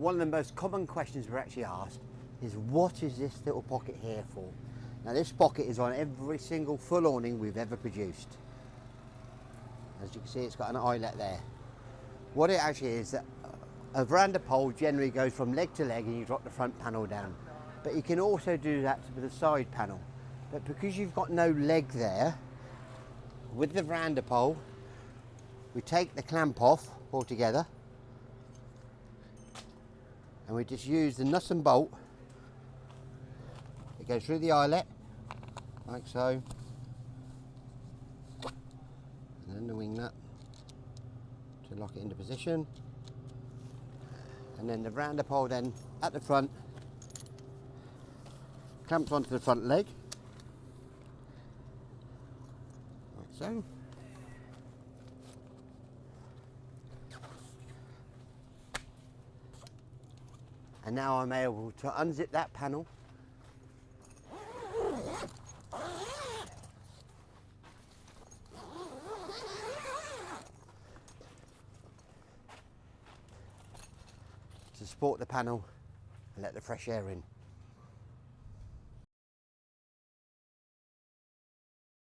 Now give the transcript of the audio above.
One of the most common questions we're actually asked is, what is this little pocket here for? Now this pocket is on every single full awning we've ever produced. As you can see, it's got an eyelet there. What it actually is, that a veranda pole generally goes from leg to leg and you drop the front panel down. But you can also do that with the side panel. But because you've got no leg there, with the veranda pole, we take the clamp off altogether and we just use the nut and bolt. It goes through the eyelet, like so, and then the wing nut to lock it into position. And then the veranda pole then at the front clamps onto the front leg, like so. And now I'm able to unzip that panel to support the panel and let the fresh air in.